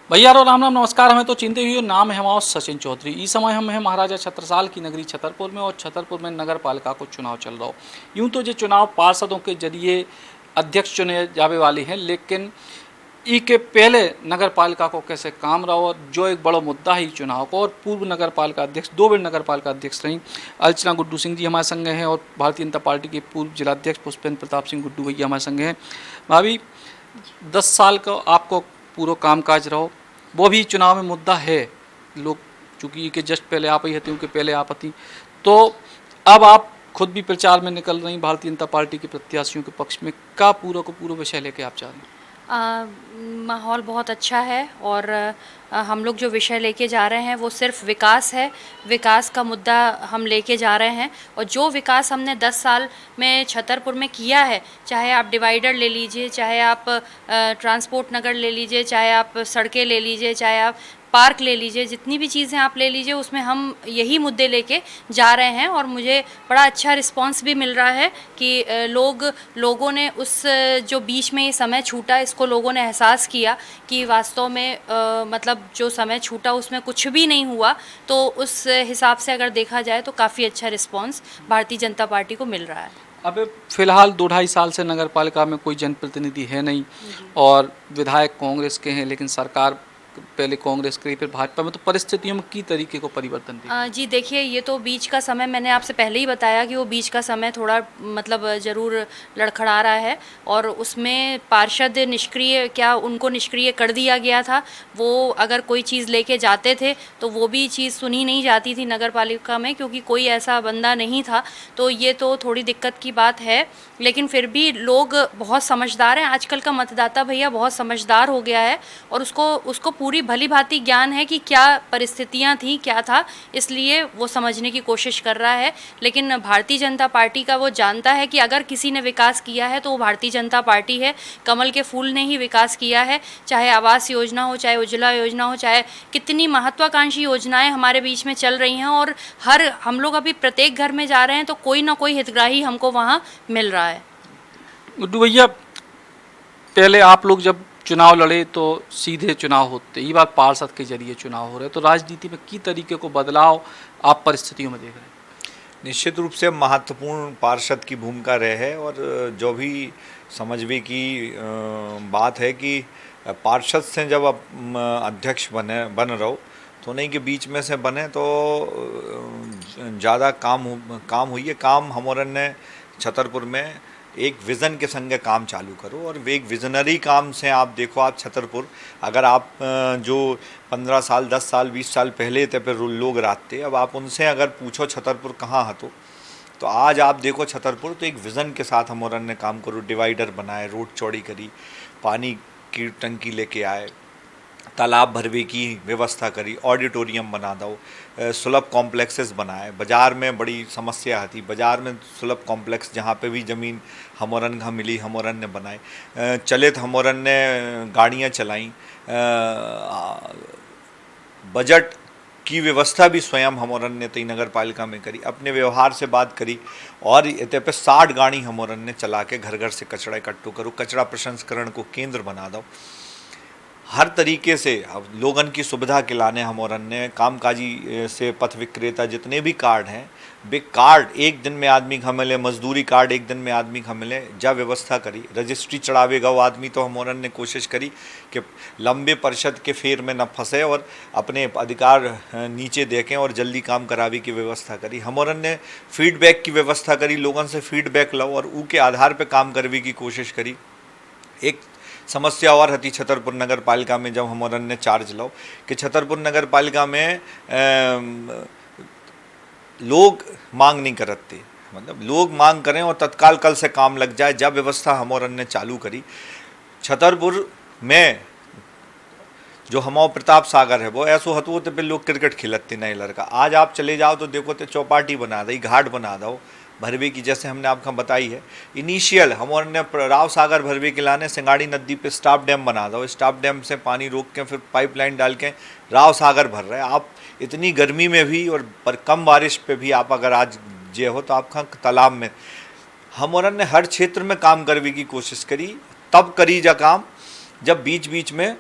भैया रो राम राम नमस्कार। हमें तो चिंते हुई नाम है हमारा सचिन चौधरी। इस समय हम हैं महाराजा छत्रसाल की नगरी छतरपुर में और छतरपुर में नगर पालिका को चुनाव चल रहा हो। यूं तो ये चुनाव पार्षदों के जरिए अध्यक्ष चुने जाने वाले हैं, लेकिन ई के पहले नगर पालिका को कैसे काम रहा और जो एक बड़ा मुद्दा है चुनाव को। और पूर्व नगर पालिका अध्यक्ष, 2 बार नगर पालिका अध्यक्ष रही अर्चना गुड्डू सिंह जी हमारे संग हैं और भारतीय जनता पार्टी के पूर्व जिलाध्यक्ष पुष्पेंद्र प्रताप सिंह गुड्डू भैया हमारे संग हैं। भाभी, 10 साल का आपको पूरा कामकाज रहो, वो भी चुनाव में मुद्दा है। लोग चूँकि कि जस्ट पहले आप ही थे, उनके पहले आप थी, तो अब आप खुद भी प्रचार में निकल रही भारतीय जनता पार्टी के प्रत्याशियों के पक्ष में, का पूरा को पूरा विषय लेके आप चाह रहे हैं? माहौल बहुत अच्छा है और हम लोग जो विषय लेके जा रहे हैं वो सिर्फ विकास है। विकास का मुद्दा हम लेके जा रहे हैं और जो विकास हमने 10 साल में छतरपुर में किया है, चाहे आप डिवाइडर ले लीजिए, चाहे आप ट्रांसपोर्ट नगर ले लीजिए, चाहे आप सड़कें ले लीजिए, चाहे आप पार्क ले लीजिए, जितनी भी चीज़ें आप ले लीजिए, उसमें हम यही मुद्दे लेके जा रहे हैं। और मुझे बड़ा अच्छा रिस्पांस भी मिल रहा है कि लोगों ने उस जो बीच में ये समय छूटा, इसको लोगों ने एहसास किया कि वास्तव में मतलब जो समय छूटा उसमें कुछ भी नहीं हुआ। तो उस हिसाब से अगर देखा जाए तो काफ़ी अच्छा रिस्पांस भारतीय जनता पार्टी को मिल रहा है। अब फिलहाल 2-2.5 साल से नगर पालिका में कोई जनप्रतिनिधि है नहीं और विधायक कांग्रेस के हैं, लेकिन सरकार पहले कांग्रेस की फिर भाजपा में, तो परिस्थितियों में की तरीके को परिवर्तन दिखे? जी देखिए, ये तो बीच का समय मैंने आपसे पहले ही बताया कि वो बीच का समय थोड़ा मतलब ज़रूर लड़खड़ा रहा है और उसमें पार्षद निष्क्रिय, क्या उनको निष्क्रिय कर दिया गया था। वो अगर कोई चीज़ लेके जाते थे तो वो भी चीज़ सुनी नहीं जाती थी नगर पालिका में, क्योंकि कोई ऐसा बंदा नहीं था। तो ये तो थोड़ी दिक्कत की बात है, लेकिन फिर भी लोग बहुत समझदार हैं। आजकल का मतदाता भैया बहुत समझदार हो गया है और उसको उसको पूरी भली भांति ज्ञान है कि क्या परिस्थितियां थी, क्या था, इसलिए वो समझने की कोशिश कर रहा है। लेकिन भारतीय जनता पार्टी का वो जानता है कि अगर किसी ने विकास किया है तो वो भारतीय जनता पार्टी है। कमल के फूल ने ही विकास किया है, चाहे आवास योजना हो, चाहे उज्ज्वला योजना हो, चाहे कितनी महत्वाकांक्षी योजनाएं हमारे बीच में चल रही हैं। और हम लोग अभी प्रत्येक घर में जा रहे हैं तो कोई ना कोई हितग्राही हमको वहाँ मिल रहा है। गुड्डू भैया, पहले आप लोग जब चुनाव लड़े तो सीधे चुनाव होते, ये बात पार्षद के जरिए चुनाव हो रहे, तो राजनीति में की तरीके को बदलाव आप परिस्थितियों में देख रहे हैं? निश्चित रूप से महत्वपूर्ण पार्षद की भूमिका रहे है और जो भी समझवे की बात है कि पार्षद से जब आप अध्यक्ष बन रहो तो नहीं कि बीच में से बने तो ज़्यादा काम हुई है। काम हमारे ने छतरपुर में एक विज़न के संगे काम चालू करो और वे एक विजनरी काम से आप देखो। आप छतरपुर अगर आप जो 15 साल 10 साल 20 साल पहले थे फिर लोग राते, अब आप उनसे अगर पूछो छतरपुर कहाँ हतो तो आज आप देखो छतरपुर तो एक विज़न के साथ हम ने काम करो। डिवाइडर बनाए, रोड चौड़ी करी, पानी की टंकी लेके आए, तालाब भरवे की व्यवस्था करी, ऑडिटोरियम बना दो, सुलभ कॉम्प्लेक्सेस बनाए। बाज़ार में बड़ी समस्या थी, बाज़ार में सुलभ कॉम्प्लेक्स जहाँ पे भी ज़मीन हमोरन का मिली हमोरन ने बनाए। चलित हमोरन ने गाड़ियाँ चलाई, बजट की व्यवस्था भी स्वयं हमोरन ने तई नगर पालिका में करी, अपने व्यवहार से बात करी। और इतने पे 60 गाड़ी हमोरन ने चला के घर घर से कचरा इकट्ठो करो, कचरा प्रसंस्करण को केंद्र बना दो। हर तरीके से अब लोगन की सुविधा के लाने हमोरन ने कामकाजी से पथ विक्रेता जितने भी कार्ड हैं, वे कार्ड एक दिन में आदमी का मिले, मजदूरी कार्ड एक दिन में आदमी का मिले, जा व्यवस्था करी। रजिस्ट्री चढ़ावेगा वो आदमी तो हमोरन ने कोशिश करी कि लंबे परिषद के फेर में न फंसे और अपने अधिकार नीचे देखें और जल्दी काम करावे की व्यवस्था करी। हमोरन ने फीडबैक की व्यवस्था करी, लोगन से फीडबैक लो और ऊ के आधार पर काम करने की कोशिश करी। एक समस्या और हती छतरपुर नगर पालिका में जब हमोरन ने चार्ज लो कि छतरपुर नगर पालिका में लोग मांग नहीं करते, मतलब लोग मांग करें और तत्काल कल से काम लग जाए, जब व्यवस्था हमोरन ने चालू करी। छतरपुर में जो हमाओ प्रताप सागर है वो ऐसो हतो तो फिर लोग क्रिकेट खेलते नहीं लड़का। आज आप चले जाओ तो देखो तो चौपाटी बना दी, घाट बना दो भरवे की, जैसे हमने आपको बताई है। इनिशियल हमने राव सागर भरवे के लाने सिंगाड़ी नदी पे स्टॉप डैम बना दो, स्टॉप डैम से पानी रोक के फिर पाइपलाइन डाल के राव सागर भर रहे हैं। आप इतनी गर्मी में भी और पर कम बारिश पे भी आप अगर आज जे हो तो आपका तालाब में हमोरन ने हर क्षेत्र में काम करने की कोशिश करी। तब करी जा काम जब बीच बीच में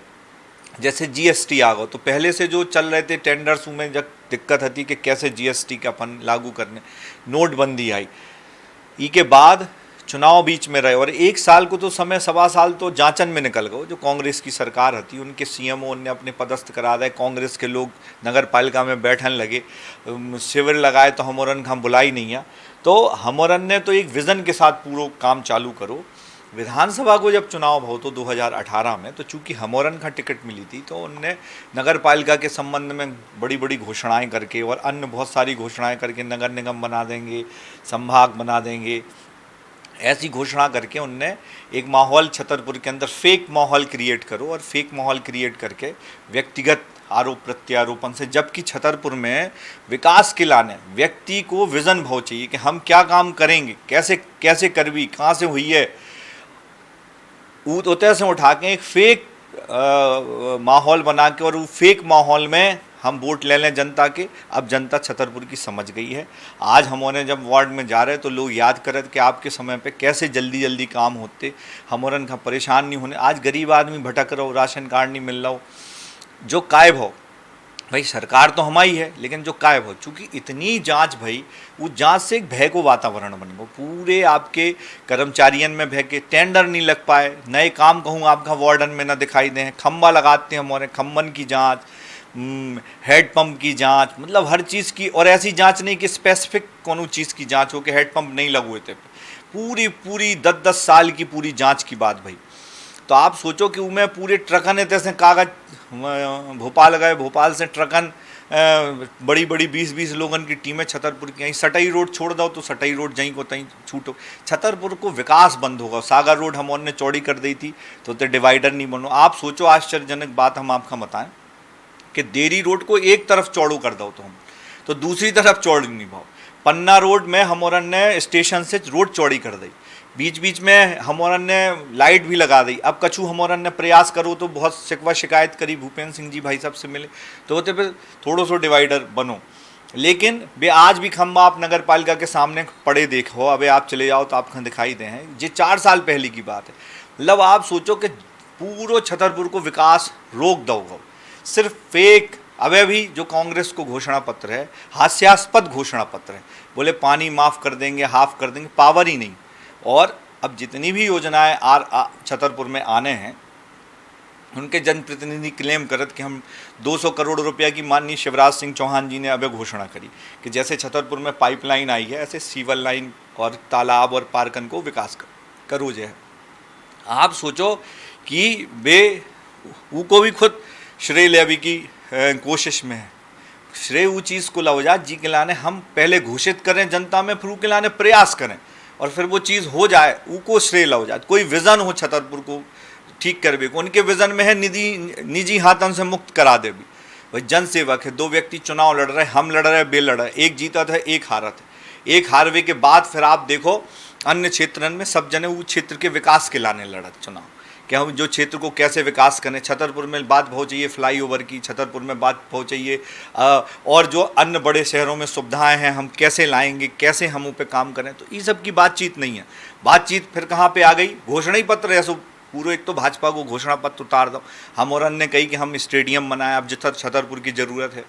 जैसे जीएसटी आ गया, तो पहले से जो चल रहे थे टेंडर्स में जब दिक्कत आती कि कैसे जीएसटी का अपन लागू करने, नोटबंदी आई, ई के बाद चुनाव बीच में रहे और एक साल को तो समय, सवा साल तो जांचन में निकल गए। जो कांग्रेस की सरकार थी उनके सीएमओ ने अपने पदस्थ करा दिए, कांग्रेस के लोग नगर पालिका में बैठन लगे, शिविर लगाए तो हमोरन हम बुलाई नहीं है। तो हमोरन ने तो एक विज़न के साथ पूरा काम चालू करो। विधानसभा को जब चुनाव हो तो 2018 में, तो चूंकि हमोरन का टिकट मिली थी तो उनने नगर पालिका के संबंध में बड़ी बड़ी घोषणाएं करके और अन्य बहुत सारी घोषणाएं करके नगर निगम बना देंगे, संभाग बना देंगे, ऐसी घोषणा करके उनने एक माहौल छतरपुर के अंदर फेक माहौल क्रिएट करो और फेक माहौल क्रिएट करके व्यक्तिगत आरोप प्रत्यारोपण से, जबकि छतरपुर में विकास के लाने व्यक्ति को विज़न भाव चाहिए कि हम क्या काम करेंगे, कैसे कैसे करवी, कहाँ से हुई है, उतने से उठा के एक फेक माहौल बना के और वो फेक माहौल में हम वोट ले लें जनता के। अब जनता छतरपुर की समझ गई है। आज हमने जब वार्ड में जा रहे तो लोग याद कर रहे थे कि आपके समय पे कैसे जल्दी जल्दी काम होते, हमरन का परेशान नहीं होने। आज गरीब आदमी भटक रहो, राशन कार्ड नहीं मिल रहा हो, जो कायब हो भाई, सरकार तो हमारी है लेकिन जो कायब हो, चूँकि इतनी जांच भाई, वो जांच से एक भय को वातावरण बन गया पूरे आपके कर्मचारियों में, भय के टेंडर नहीं लग पाए, नए काम कहूँ आपका वार्डन में ना दिखाई दें, खम्बा लगाते हैं हमारे, खम्बन की जांच, हेड पंप की जांच, मतलब हर चीज़ की। और ऐसी जांच नहीं कि स्पेसिफिक कोनो चीज़ की जांच हो कि हेड पंप नहीं लगे हुए थे, पूरी पूरी 10-10 साल की पूरी जांच की बात भाई। तो आप सोचो कि उनमें पूरे ट्रकन तैसे कागज भोपाल गए, भोपाल से ट्रकन बड़ी बड़ी 20-20 लोगों की टीमें छतरपुर की आई। सटई रोड छोड़ दो तो सटई रोड जहीं को तहीं छूटो, छतरपुर को विकास बंद होगा। सागर रोड हम ने चौड़ी कर दी थी तो डिवाइडर नहीं बनो। आप सोचो, आश्चर्यजनक बात हम आपका बताएं कि देरी रोड को एक तरफ चौड़ू कर दो तो हम, तो दूसरी तरफ चौड़ी नहीं भाव। पन्ना रोड में हमोरन ने स्टेशन से रोड चौड़ी कर दी, बीच बीच में हमोरन ने लाइट भी लगा दी। अब कछु हमोरन ने प्रयास करो तो बहुत शिकवा शिकायत करी, भूपेंद्र सिंह जी भाई साहब से मिले तो होते पे थोड़ो सो डिवाइडर बनो, लेकिन वे आज भी खम्बा आप नगर पालिका के सामने पड़े देखो। अबे आप चले जाओ तो आपको दिखाई दे हैं, ये 4 साल पहले की बात है। मतलब आप सोचो कि पूरा छतरपुर को विकास रोक दोगे सिर्फ फेक। अबे भी जो कांग्रेस को घोषणा पत्र है, हास्यास्पद घोषणा पत्र है, बोले पानी माफ़ कर देंगे, हाफ कर देंगे, पावर ही नहीं। और अब जितनी भी योजनाएं छतरपुर में आने हैं, उनके जनप्रतिनिधि क्लेम करत कि हम 200 करोड़ रुपया की माननीय शिवराज सिंह चौहान जी ने अबे घोषणा करी कि जैसे छतरपुर में पाइपलाइन आई है ऐसे सीवर लाइन और तालाब और पार्कन को विकास करो जो है। आप सोचो कि वे को भी खुद श्रेय लेवी की कोशिश में है। श्रेय वो चीज़ को लाओ जा जी के लाने हम पहले घोषित करें जनता में, फिर के लाने प्रयास करें और फिर वो चीज़ हो जाए, उनको श्रेय लाओ जाए। कोई विज़न हो छतरपुर को ठीक कर भी, उनके विज़न में है निजी हाथों से मुक्त करा दे भी। भाई जन सेवक है, 2 व्यक्ति चुनाव लड़ रहे, हम लड़ रहे, बे लड़ रहे, एक जीता था एक हारा था। एक हारवे के बाद फिर आप देखो अन्य क्षेत्रों में सब जने वो क्षेत्र के विकास के लाने लड़ा चुनाव कि हम जो क्षेत्र को कैसे विकास करें। छतरपुर में बात बहुत चाहिए फ्लाईओवर की, छतरपुर में बात बहुत चाहिए और जो अन्य बड़े शहरों में सुविधाएं हैं हम कैसे लाएंगे, कैसे हम उन पर काम करें। तो ये सब की बातचीत नहीं है। बातचीत फिर कहाँ पे आ गई, घोषणा ही पत्र है। सो पूरे एक तो भाजपा को घोषणा पत्र उतार दो। हमोरन ने कही कि हम स्टेडियम बनाए, अब जितना छतरपुर की ज़रूरत है।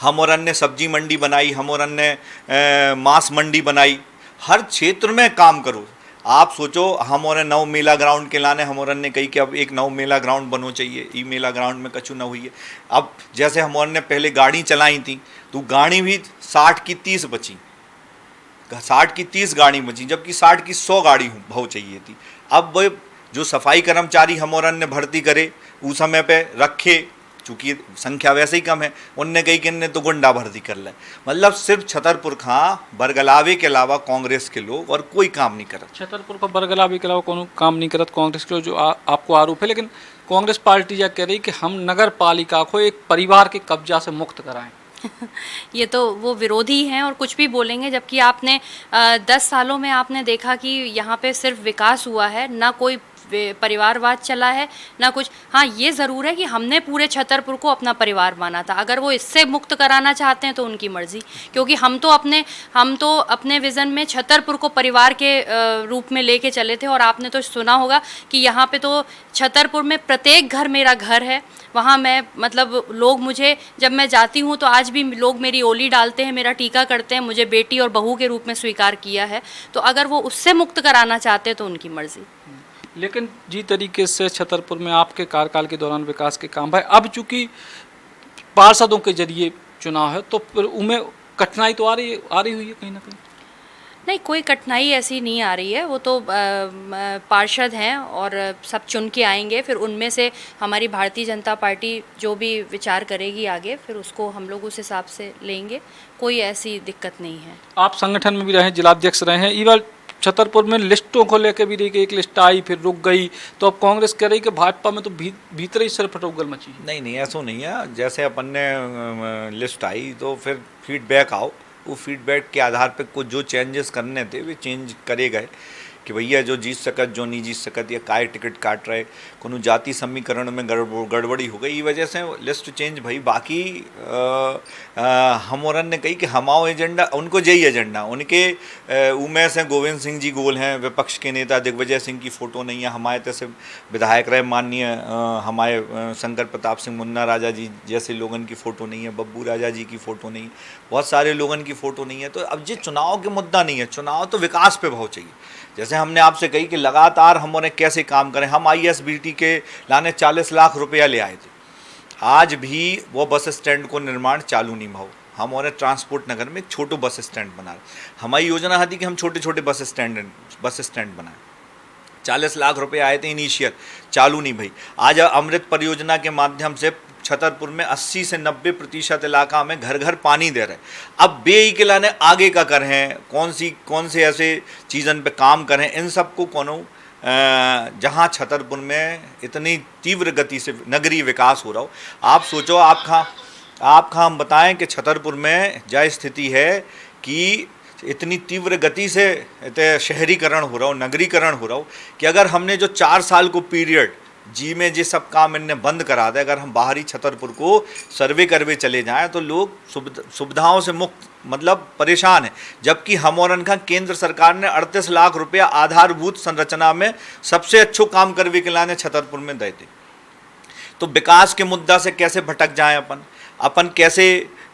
हमोरन ने सब्जी मंडी बनाई, हमोरन ने मांस मंडी बनाई। हर क्षेत्र में काम करो। आप सोचो हमोरन नव मेला ग्राउंड के लाने हमोरन ने कही कि अब एक नव मेला ग्राउंड बनो चाहिए। ई मेला ग्राउंड में कछु न हुई है। अब जैसे हमोरन ने पहले गाड़ी चलाई थी तो गाड़ी भी 60 की 30 बची, 60 की 30 गाड़ी बची, जबकि 60 की 100 गाड़ी भाव चाहिए थी। अब वो जो सफाई कर्मचारी हमोरन ने भर्ती करे उस समय पे रखे, चूँकि संख्या वैसे ही कम है, उनने कही कि इनने तो गुंडा भर्ती कर ले। मतलब सिर्फ छतरपुर खां बरगलावे के अलावा कांग्रेस के लोग और कोई काम नहीं करत। छतरपुर को बरगलावे के अलावा कोनो काम नहीं करत कांग्रेस के लोग, जो आपको आरोप है। लेकिन कांग्रेस पार्टी यह कह रही कि हम नगर पालिका को एक परिवार के कब्जा से मुक्त कराएं। ये तो वो विरोधी हैं और कुछ भी बोलेंगे, जबकि आपने 10 सालों में आपने देखा कि यहाँ पे सिर्फ विकास हुआ है, ना कोई परिवारवाद चला है ना कुछ। हाँ, ये ज़रूर है कि हमने पूरे छतरपुर को अपना परिवार माना था। अगर वो इससे मुक्त कराना चाहते हैं तो उनकी मर्ज़ी, क्योंकि हम तो अपने विज़न में छतरपुर को परिवार के रूप में लेके चले थे। और आपने तो सुना होगा कि यहाँ पे तो छतरपुर में प्रत्येक घर मेरा घर है। वहाँ मैं मतलब लोग मुझे, जब मैं जाती हूँ तो आज भी लोग मेरी ओली डालते हैं, मेरा टीका करते हैं, मुझे बेटी और बहू के रूप में स्वीकार किया है। तो अगर वो उससे मुक्त कराना चाहते हैं तो उनकी मर्ज़ी। लेकिन जी तरीके से छतरपुर में आपके कार्यकाल के दौरान विकास के काम भाई, अब चूंकि पार्षदों के जरिए चुनाव है तो फिर उनमें कठिनाई तो आ रही हुई है कहीं ना कहीं। नहीं, कोई कठिनाई ऐसी नहीं आ रही है। वो तो पार्षद हैं और सब चुन के आएंगे, फिर उनमें से हमारी भारतीय जनता पार्टी जो भी विचार करेगी आगे, फिर उसको हम लोग उस हिसाब से लेंगे। कोई ऐसी दिक्कत नहीं है। आप संगठन में भी रहे, जिलाध्यक्ष रहे हैं, इवन छतरपुर में लिस्टों को लेकर भी रही कि एक लिस्ट आई फिर रुक गई, तो अब कांग्रेस कह रही कि भाजपा में तो भीतर ही सिर्फ फटोगल मची। नहीं, ऐसा नहीं है। जैसे अपन ने लिस्ट आई तो फिर फीडबैक आओ, वो फीडबैक के आधार पे कुछ जो चेंजेस करने थे वे चेंज करे गए कि भैया जो जीत सकत जो नहीं जीत सकत या काय टिकट काट रहे, कोनो जाति समीकरण में गड़बड़ी हो गई, ये वजह से लिस्ट चेंज भई। बाकी हम औरन ने कही कि हमाओ एजेंडा, उनको यही एजेंडा उनके उमें से गोविंद सिंह जी गोल हैं, विपक्ष के नेता दिग्विजय सिंह की फ़ोटो नहीं है, हमारे तैसे विधायक रहे माननीय हमारे शंकर प्रताप सिंह मुन्ना राजा जी जैसे लोगन की फ़ोटो नहीं है, बब्बू राजा जी की फ़ोटो नहीं है, बहुत सारे लोगन की फ़ोटो नहीं है। तो अब ये चुनाव के मुद्दा नहीं है, चुनाव तो विकास पे भाव चाहिए। जैसे हमने आपसे कही कि लगातार हम उन्हें कैसे काम करें, हम ISBT के लाने 40 लाख रुपया ले आए थे, आज भी वो बस स्टैंड को निर्माण चालू नहीं भाव। हम उन्हें ट्रांसपोर्ट नगर में एक छोटो बस स्टैंड बना रहे, हमारी योजना थी कि हम छोटे छोटे बस स्टैंड बनाए। 40 लाख रुपए आए थे इनिशियल, चालू नहीं भाई। आज अमृत परियोजना के माध्यम से छतरपुर में 80 से 90% इलाका में घर घर पानी दे रहे। अब बेई के लाने आगे का कर हैं, कौन से ऐसे चीज़न पे काम करें, इन सब को कोनो जहाँ छतरपुर में इतनी तीव्र गति से नगरीय विकास हो रहा हो। आप सोचो, आप हम बताएं कि छतरपुर में जय स्थिति है कि इतनी तीव्र गति से शहरीकरण हो रहा हो, नगरीकरण हो रहा हो, कि अगर हमने जो 4 साल को पीरियड जी में जे सब काम इनने बंद करा दे, अगर हम बाहरी छतरपुर को सर्वे करवे चले जाएं तो लोग सुविधाओं से मुक्त मतलब परेशान है। जबकि हम और का केंद्र सरकार ने 38 लाख रुपया आधारभूत संरचना में सबसे अच्छो काम करवे के लाने छतरपुर में दे थे। तो विकास के मुद्दा से कैसे भटक जाएं अपन कैसे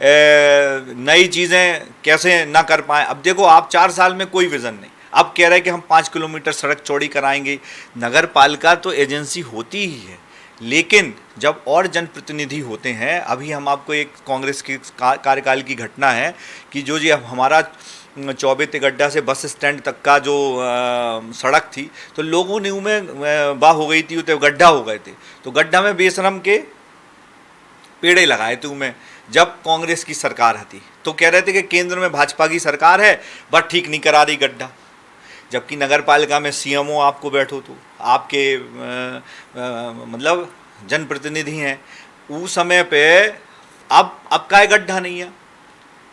नई चीज़ें कैसे ना कर पाएँ। अब देखो, आप 4 साल में कोई विज़न नहीं, अब कह रहे हैं कि हम 5 किलोमीटर सड़क चौड़ी कराएंगे। नगर पालिका तो एजेंसी होती ही है, लेकिन जब और जनप्रतिनिधि होते हैं, अभी हम आपको एक कांग्रेस के कार्यकाल की घटना है कि जो जी हमारा चौबे तिगड्डा से बस स्टैंड तक का जो सड़क थी, तो लोगों ने उमें बाह हो गई थी, तो गड्ढा हो गए थे, तो गड्ढा में बेशरम के पेड़े लगाए थे उमें। जब कांग्रेस की सरकार थी तो कह रहे थे कि केंद्र में भाजपा की सरकार है, बस ठीक नहीं करा रही गड्ढा। जबकि नगर पालिका में CMO आपको बैठो तो आपके मतलब जनप्रतिनिधि हैं, उस समय पे अब का गड्ढा नहीं है,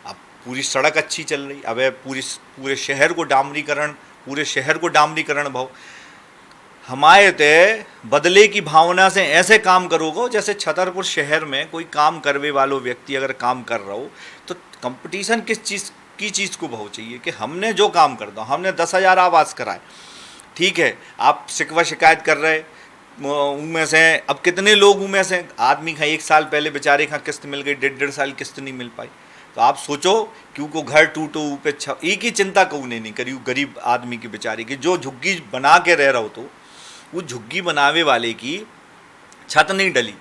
अब पूरी सड़क अच्छी चल रही। अब पूरे शहर को डामरीकरण भाव हमारे ते बदले की भावना से ऐसे काम करोगे जैसे छतरपुर शहर में कोई काम करवे वालों व्यक्ति अगर काम कर रहा हो तो कंपटीशन किस चीज़ को भाव चाहिए कि हमने जो काम कर दो, हमने 10,000 आवास कराए, ठीक है, आप शिकवा शिकायत कर रहे उनमें से अब कितने लोग उनमें से आदमी का 1 साल पहले बेचारे का किस्त मिल गई, 1.5 साल किस्त नहीं मिल पाई। तो आप सोचो कि को घर टूटो पे एक ही चिंता कहूँ नहीं करी गरीब आदमी की बेचारे की जो झुग्गी बना के रह रहा हो, तो वो झुग्गी बनावे वाले की छत नहीं डली,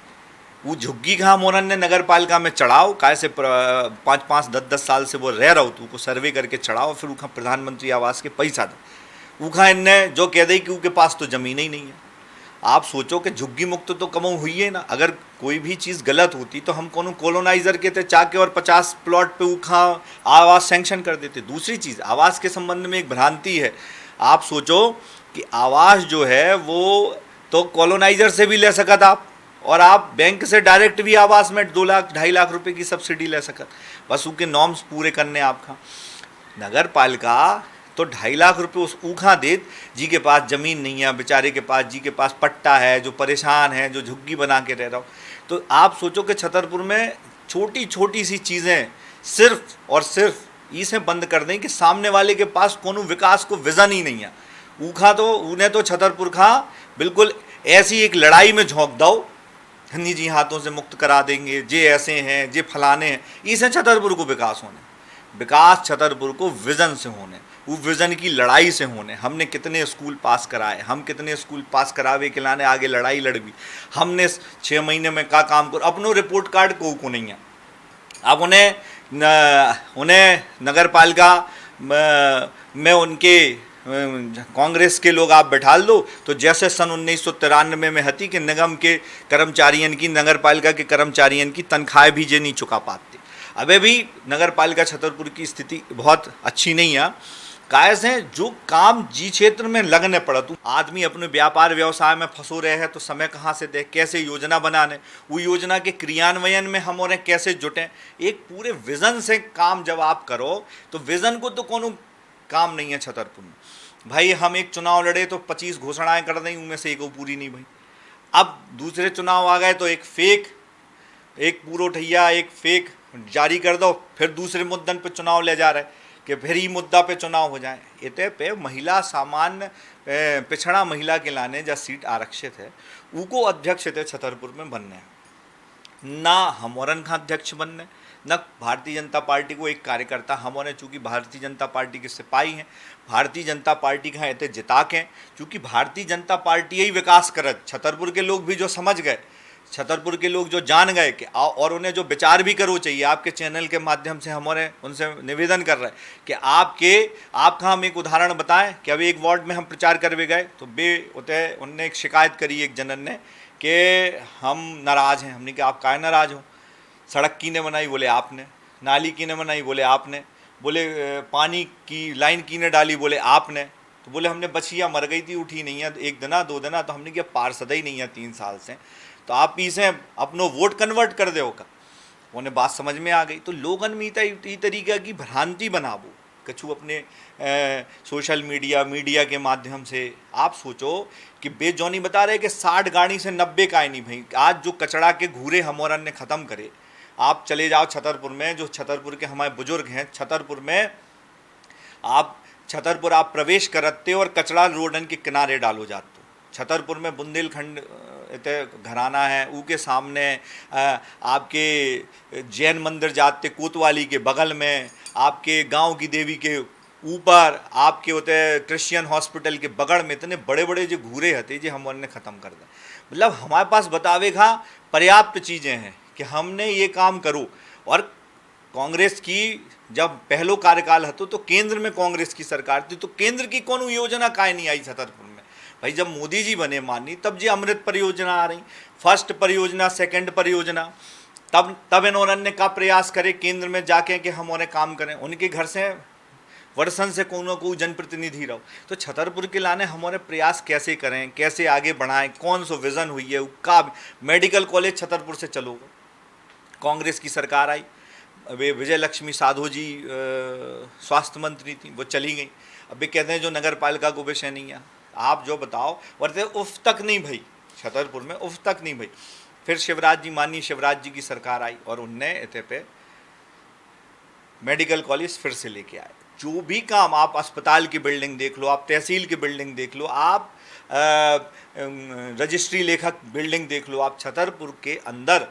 वो झुग्गी का मोरन ने नगर पालिका में चढ़ाओ, काय से 5-5, 10-10 साल से वो रह रहा हो, तो उसको सर्वे करके चढ़ाओ, फिर उनका प्रधानमंत्री आवास के पैसा दो। उखा इनने जो कह दे कि उनके पास तो ज़मीन ही नहीं है। आप सोचो कि झुग्गी मुक्त तो कमाऊ हुई है ना। अगर कोई भी चीज़ गलत होती तो हम कोनो कॉलोनाइजर के थे चाके और 50 प्लॉट पे उखा आवास सैंक्शन कर देते। दूसरी चीज़, आवास के संबंध में एक भ्रांति है, आप सोचो कि आवास जो है वो तो कॉलोनाइजर से भी ले सकत आप, और आप बैंक से डायरेक्ट भी आवास में 2 लाख 2.5 लाख रुपए की सब्सिडी ले सकत, बस उनके नॉर्म्स पूरे करने आपका। नगर पालिका तो 2.5 लाख रुपए उस ऊखा देत जी के पास ज़मीन नहीं है, बेचारे के पास, जी के पास पट्टा है, जो परेशान है, जो झुग्गी बना के रह रहा हो। तो आप सोचो कि छतरपुर में छोटी छोटी सी चीज़ें सिर्फ और सिर्फ इसे बंद कर दें कि सामने वाले के पास कोनो विकास को विज़न ही नहीं है। ऊखा तो उन्हें तो छतरपुर खा बिल्कुल ऐसी एक लड़ाई में झोंक दो, निजी हाथों से मुक्त करा देंगे, जे ऐसे हैं, जे फलाने हैं। इसे छतरपुर को विकास होने, विकास छतरपुर को विज़न से होने, वो विज़न की लड़ाई से होने। हमने कितने स्कूल पास कराए, हम कितने स्कूल पास करावे के लाने आगे लड़ाई लड़वी। हमने 6 महीने में का काम करो, अपनो रिपोर्ट कार्ड को नहीं है। अब उन्हें नगर पालिका में उनके कांग्रेस के लोग आप बैठा लो तो जैसे सन 1993 में हती कि निगम के कर्मचारियों की, नगर पालिका के कर्मचारियों की तनख्वाह भी जे नहीं चुका पाते। अबे भी नगर पालिका छतरपुर की स्थिति बहुत अच्छी नहीं है। कायस हैं जो काम जी क्षेत्र में लगने पड़त, आदमी अपने व्यापार व्यवसाय में फंसो रहे हैं तो समय कहाँ से दे, कैसे योजना बनाने, वो योजना के क्रियान्वयन में हम उन्हें कैसे जुटें। एक पूरे विज़न से काम जब आप करो तो विज़न को तो कोनो काम नहीं है छतरपुर में। भाई हम एक चुनाव लड़े तो 25 घोषणाएं कर दें, उनमें से एक पूरी नहीं भाई। अब दूसरे चुनाव आ गए तो एक पूरो ठैया एक फेक जारी कर दो, फिर दूसरे मुद्दन पे चुनाव ले जा रहे कि फिर ही मुद्दा पे चुनाव हो जाए। इतने पे महिला सामान्य पिछड़ा महिला के लाने जहाँ सीट आरक्षित है उनको अध्यक्ष थे छतरपुर में बनने, ना हमौरन का अध्यक्ष बनने, न भारतीय जनता पार्टी को एक कार्यकर्ता। हमने चूँकि भारतीय जनता पार्टी के सिपाही हैं, भारतीय जनता पार्टी का इतने जिताक हैं, चूँकि भारतीय जनता पार्टी यही विकास करत। छतरपुर के लोग भी जो समझ गए, छतरपुर के लोग जो जान गए कि और उन्हें जो विचार भी करो चाहिए, आपके चैनल के माध्यम से हमारे उनसे निवेदन कर रहे हैं कि आपका हम एक उदाहरण बताएं कि अभी एक वार्ड में हम प्रचार करवे गए तो उनने एक शिकायत करी एक जनन ने कि हम नाराज़ हैं। हमने कि आप काहे नाराज़ हो, सड़क किने बनाई, बोले आपने, नाली किने बनाई, बोले आपने, बोले पानी की लाइन किने डाली, बोले आपने। तो बोले हमने बछिया मर गई थी, उठी नहीं है 1 दिन 2 दिन, तो हमने किया पार्षद ही नहीं है 3 साल से, तो आप इसे अपनो वोट कन्वर्ट कर दो का। उन्हें बात समझ में आ गई। तो लोगन में ई तरीका की भ्रांति बनाबो कछु अपने सोशल मीडिया के माध्यम से। आप सोचो कि बेजौनी बता रहे कि 60 गाड़ी से 90 का ही नहीं भाई। आज जो कचड़ा के घूरे हमौरन ने ख़त्म करे, आप चले जाओ छतरपुर में, जो छतरपुर के हमारे बुजुर्ग हैं, छतरपुर में आप प्रवेश करते और कचड़ा रोडन के किनारे डालो जाते। छतरपुर में बुंदेलखंड घराना है, ऊ के सामने आपके जैन मंदिर जाते कोतवाली के बगल में, आपके गांव की देवी के ऊपर, आपके होते क्रिश्चियन हॉस्पिटल के बगल में इतने बड़े बड़े जो घूरे हते जो हम उन्हें ख़त्म कर दें। मतलब हमारे पास बतावे का पर्याप्त चीज़ें हैं कि हमने ये काम करो। और कांग्रेस की जब पहलो कार्यकाल हतो तो केंद्र में कांग्रेस की सरकार थी, तो केंद्र की कौन योजना काहे नहीं आई छतरपुर में भाई। जब मोदी जी बने मानी तब जी अमृत परियोजना आ रही, फर्स्ट परियोजना, सेकंड परियोजना, तब इन्होंने का प्रयास करे केंद्र में जाके कि हम उन्हें काम करें। उनके घर से वर्षन से को जनप्रतिनिधि रहो। तो छतरपुर के लाने हमारे प्रयास कैसे करें, कैसे आगे बढ़ाएं, कौन सा विज़न हुई है का। मेडिकल कॉलेज छतरपुर से चलो, कांग्रेस की सरकार आई, वे विजय लक्ष्मी साधो जी स्वास्थ्य मंत्री थी, वो चली गई। अभी कहते हैं जो नगर पालिका को विषय नहीं है, आप जो बताओ। वर्ते उफ तक नहीं भाई, छतरपुर में उफ तक नहीं भाई। फिर माननीय शिवराज जी की सरकार आई और उनने इतने पे मेडिकल कॉलेज फिर से लेके आए। जो भी काम, आप अस्पताल की बिल्डिंग देख लो, आप तहसील की बिल्डिंग देख लो, आप रजिस्ट्री लेखक बिल्डिंग देख लो, आप छतरपुर के अंदर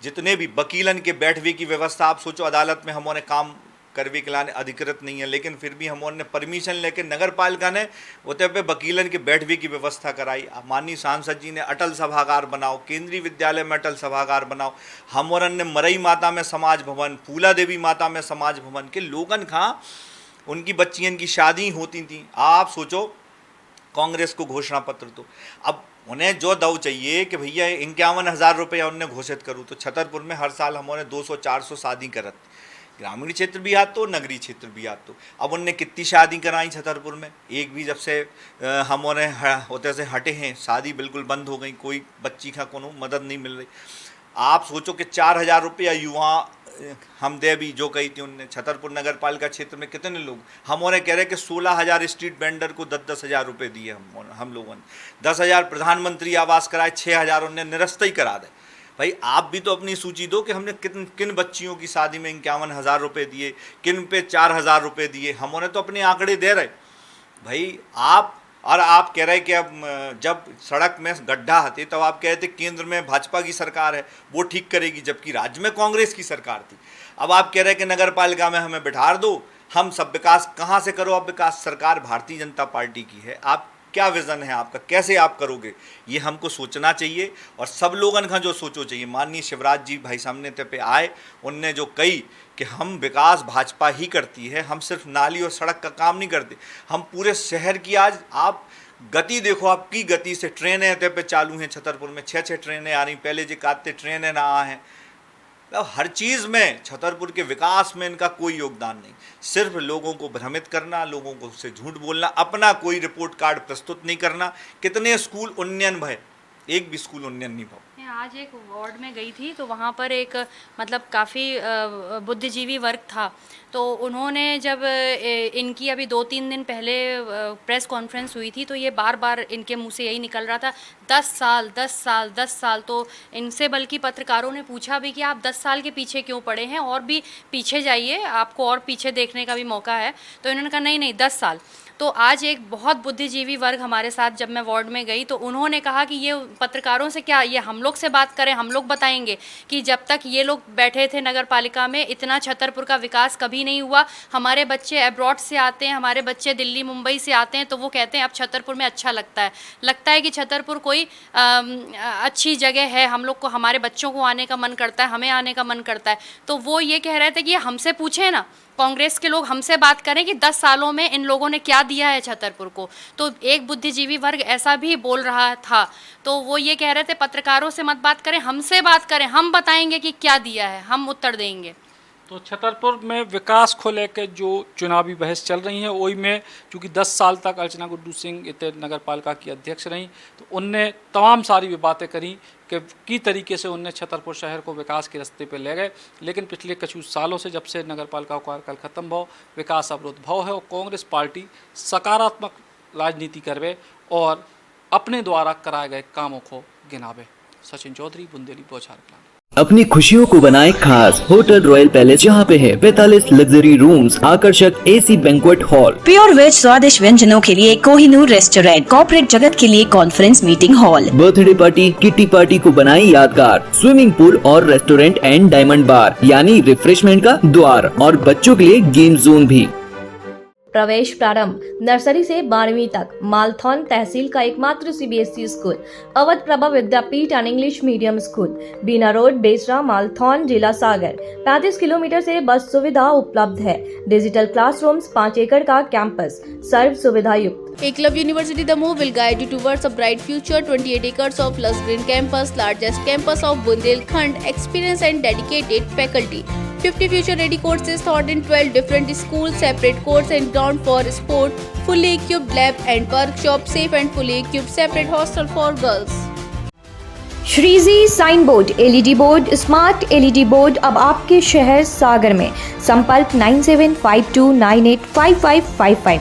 जितने भी वकीलन के बैठने की व्यवस्था, आप सोचो अदालत में हमने काम करवे के लाने अधिकृत नहीं है, लेकिन फिर भी हमने परमिशन लेके नगर पालिका ने उतने पे वकीलन के बैठने की व्यवस्था कराई। माननीय सांसद जी ने अटल सभागार बनाओ, केंद्रीय विद्यालय में अटल सभागार बनाओ। हमौरन ने मरई माता में समाज भवन, फूला देवी माता में समाज भवन के लोगन का उनकी बच्चियन की शादी होती थी। आप सोचो कांग्रेस को घोषणा पत्र, तो अब उन्हें जो दव चाहिए कि भैया 51,000 रुपये उन्हें घोषित करूँ, तो छतरपुर में हर साल हमने 200-400 शादी करत, ग्रामीण क्षेत्र भी आत तो नगरीय क्षेत्र भी आत। तो अब उनने कितनी शादी कराई छतरपुर में, एक भी जब से हमने होते से हटे हैं शादी बिल्कुल बंद हो गई, कोई बच्ची का कोनो मदद नहीं मिल रही। आप सोचो कि 4,000 रुपया युवा हम दे भी जो कही थी उनने, छतरपुर नगर पालिका क्षेत्र में कितने लोग, हम उन्हें कह रहे कि 16,000 स्ट्रीट वेंडर को 10,000 रुपये दिए हम लोगों ने, 10,000 प्रधानमंत्री आवास कराए, 6,000 उन्हें निरस्त ही करा दे। भाई आप भी तो अपनी सूची दो कि हमने किन बच्चियों की शादी में 51,000 रुपये दिए, किन पे 4,000 रुपये दिए, हम उन्हें तो अपने आंकड़े दे रहे। भाई आप कह रहे कि अब जब सड़क में गड्ढा आते तब आप कह रहे थे केंद्र में भाजपा की सरकार है वो ठीक करेगी, जबकि राज्य में कांग्रेस की सरकार थी। अब आप कह रहे कि नगर पालिका में हमें बिठा दो, हम सब विकास कहाँ से करो, अब विकास सरकार भारतीय जनता पार्टी की है। आप क्या विज़न है आपका, कैसे आप करोगे, ये हमको सोचना चाहिए और सब लोगन का जो सोचो चाहिए। माननीय शिवराज जी भाई सामने पे आए, उनने जो कही कि हम विकास भाजपा ही करती है, हम सिर्फ नाली और सड़क का काम नहीं करते, हम पूरे शहर की आज आप गति देखो, आपकी गति से ट्रेनें पे चालू हैं, छतरपुर में 6 ट्रेनें आ रही, पहले जो कहते ट्रेनें ना आ हैं, मतलब हर चीज़ में छतरपुर के विकास में इनका कोई योगदान नहीं, सिर्फ लोगों को भ्रमित करना, लोगों को से झूठ बोलना, अपना कोई रिपोर्ट कार्ड प्रस्तुत नहीं करना। कितने स्कूल उन्नयन भय, एक भी स्कूल उन्नयन नहीं भाव। मैं आज एक वार्ड में गई थी तो वहाँ पर एक मतलब काफ़ी बुद्धिजीवी वर्ग था, तो उन्होंने जब इनकी अभी 2-3 दिन पहले प्रेस कॉन्फ्रेंस हुई थी तो ये बार बार इनके मुंह से यही निकल रहा था 10 साल 10 साल 10 साल। तो इनसे बल्कि पत्रकारों ने पूछा भी कि आप 10 साल के पीछे क्यों पड़े हैं, और भी पीछे जाइए, आपको और पीछे देखने का भी मौका है। तो इन्होंने कहा नहीं 10 साल। तो आज एक बहुत बुद्धिजीवी वर्ग हमारे साथ जब मैं वार्ड में गई तो उन्होंने कहा कि ये पत्रकारों से क्या, ये हम लोग से बात करें, हम लोग बताएंगे कि जब तक ये लोग बैठे थे नगर पालिका में इतना छतरपुर का विकास कभी नहीं हुआ। हमारे बच्चे अब्रॉड से आते हैं, हमारे बच्चे दिल्ली मुंबई से आते हैं, तो वो कहते हैं अब छतरपुर में अच्छा लगता है कि छतरपुर कोई अच्छी जगह है, हम लोग को, हमारे बच्चों को आने का मन करता है, हमें आने का मन करता है। तो वो ये कह रहे थे कि हमसे पूछे ना, कांग्रेस के लोग हमसे बात करें कि 10 सालों में इन लोगों ने क्या दिया है छतरपुर को। तो एक बुद्धिजीवी वर्ग ऐसा भी बोल रहा था, तो वो ये कह रहे थे पत्रकारों से मत बात करें, हमसे बात करें, हम बताएंगे कि क्या दिया है, हम उत्तर देंगे। तो छतरपुर में विकास को लेकर जो चुनावी बहस चल रही है वही में, चूँकि 10 साल तक अर्चना गुड्डू सिंह इतने नगर पालिका की अध्यक्ष रहीं, तो उनने तमाम सारी बातें करी कि तरीके से उनने छतरपुर शहर को विकास के रास्ते पे ले गए। लेकिन पिछले कुछ सालों से जब से नगर पालिका का कार्यकाल खत्म भाव, विकास अवरुद्ध भाव है और कांग्रेस पार्टी सकारात्मक राजनीति करवे और अपने द्वारा कराए गए कामों को गिनावे। सचिन चौधरी, बुंदेली, बौछार प्लान। अपनी खुशियों को बनाए खास होटल रॉयल पैलेस, जहाँ पे है 45 लग्जरी रूम्स, आकर्षक AC banquet hall, pure veg स्वादिष्ट व्यंजनों के लिए कोहिनूर रेस्टोरेंट, कॉर्पोरेट जगत के लिए conference meeting hall, birthday party, kitty party को बनाई यादगार, स्विमिंग पूल और रेस्टोरेंट एंड डायमंड बार यानी रिफ्रेशमेंट का द्वार, और बच्चों के लिए गेम जोन भी। प्रवेश प्रारंभ नर्सरी से 12वीं तक। मालथौन तहसील का एकमात्र CBSE school, Awadh Prabha Vidyapeeth and English medium school, Bina road, Besra, Malthone, जिला सागर। 35 किलोमीटर से बस सुविधा उपलब्ध है। डिजिटल क्लासरूम्स, 5 एकड़ का कैंपस, सर्व सुविधा युक्त। Eklavya University Damoh will guide you towards a bright future. 28 acres of lush green campus, largest campus of Bundelkhand, experienced and dedicated faculty. 50 future-ready courses taught in 12 different schools, separate courts and ground for sport, fully equipped lab and workshop, safe and fully equipped separate hostel for girls. Shriji sign board, LED board, smart LED board अब आपके शहर सागर में। संपर्क 9752985555।